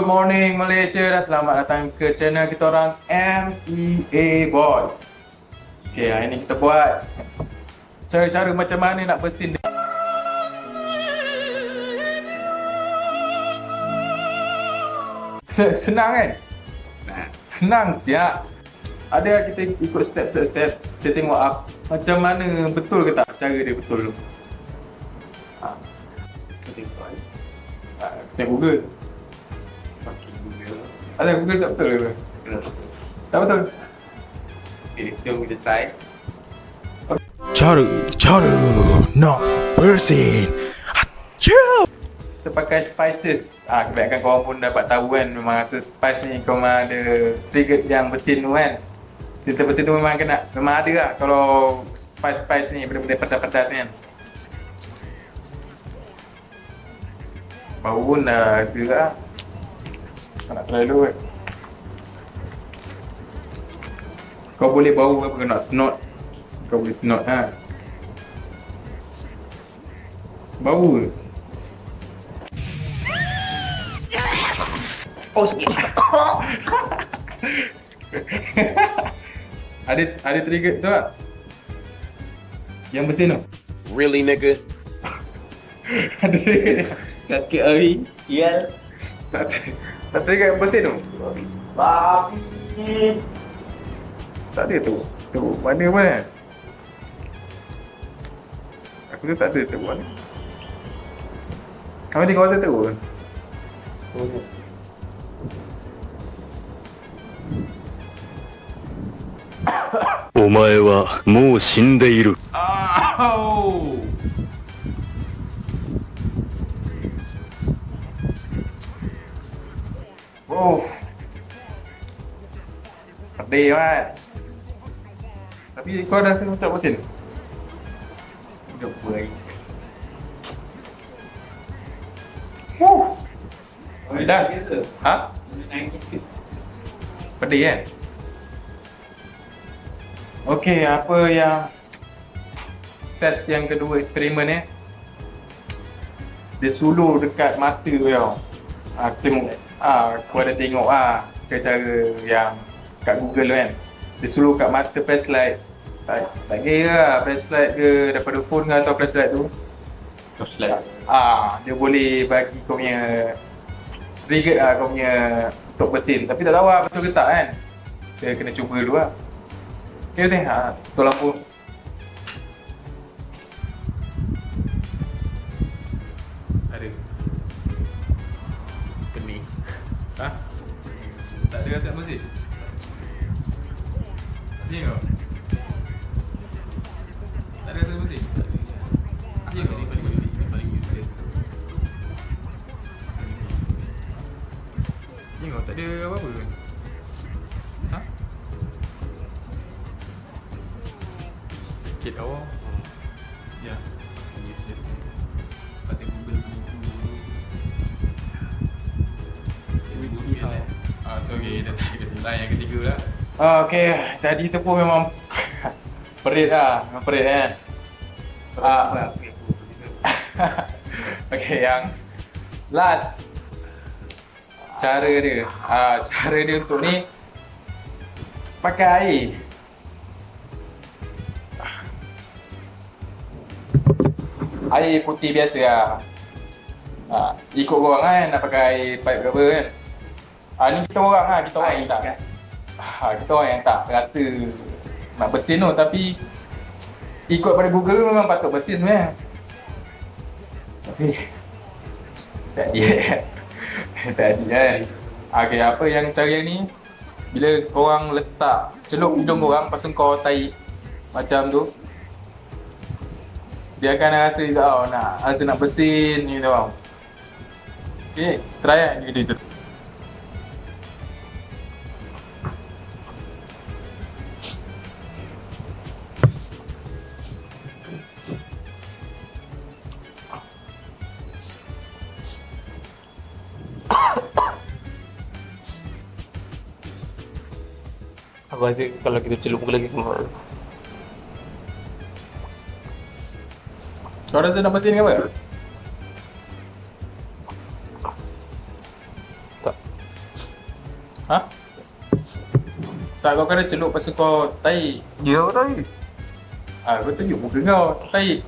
morning Malaysia dan selamat datang ke channel kita orang MEA Boys. Okay, hari ni kita buat cara-cara macam mana nak bersin. Senang kan? Senang siap. Ada kita ikut step. Kita tengok macam mana betul ke tak cara dia betul tu. Tengok Google. Ada Google tak betul ke? Tak betul. Okay, jom kita try. Cara nak bersin. Achoo! Kita pakai spices. Kebanyakan korang pun dapat tahu kan, memang rasa spice ni kau memang ada trigger yang bersin tu kan. Cerita bersin tu memang kena, memang ada lah kalau spice ni, benda-benda pedas-pedas kan. Bau pun dah rasa lah. Tak nak try dulu kan. Kau boleh bau apa, kau nak snort. Kau boleh snort ha. Bau ke? Oh sikit. Ada trigger tu tak? Yang bersin tu? Really, nigga? Ada trigger? Kaki air. Iya. Tak trigger yang bersin tu? Babi. Tak ada tu. Tu mana? Aku tu tak ada tu mana. Kamu tengok masa tu? お前はもう死んでいる。 Oh. Pedih kan. Tapi kau dah rasa macam bersin? Hidup apa lagi? Pedas? Ha? Pedih kan? Okey, apa yang test yang kedua eksperimen ni? Dia suluh dekat mata kau. Tengok. Aku ada tengok cara yang kat Google kan. Dia suluh kat mata flashlight. Tak kira lah flashlight ke daripada phone ke atau flashlight tu. Flashlight. Dia boleh bagi kau punya trigger kau punya untuk bersin. Tapi tak tahu betul ke tak kan. Dia kena cuba dulu lah. Okay, tengok. Betul lampu. Ada. Pening. Tak ada rasa bersin? Tengok. Tak ada rasa bersin? Tengok. Ini paling useless. Tengok, tak ada apa-apa kan? Sikit awal. Ya. Useless ni. Patut Google punya tu. So okay, dah line yang ketiga lah. Okay, tadi tu pun memang perit lah. Memang perit kan. Okay, yang last cara dia. Cara dia untuk ni pakai air. Air putih biasa lah. Ikut korang kan nak pakai air pipe berapa kan. Ni kita orang kita orang yang tak. Kita orang yang tak rasa nak bersin tu, tapi ikut pada Google memang patut bersin kan. Tapi tak dia. Tak dia kan. Okay, apa yang cara ni, bila korang letak celup hidung korang, lepas tu kau tarik macam tu, dia akan rasa nak bersin ni tau. Okay, try kan video tu. Aku rasa kalau kita celup lagi semua. Kau rasa nak bersin ke apa? Tak. Ha? Tak, kau kena celup pasal kau tahi. Ya tadi. Kau tunjuk muka kau, tahi.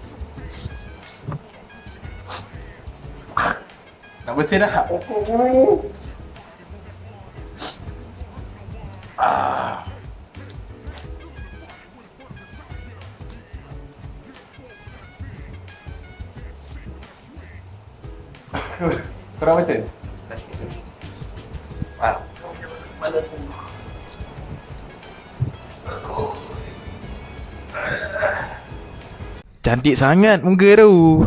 Nak bersih dah? Kau nak baca? Cantik sangat muka tu.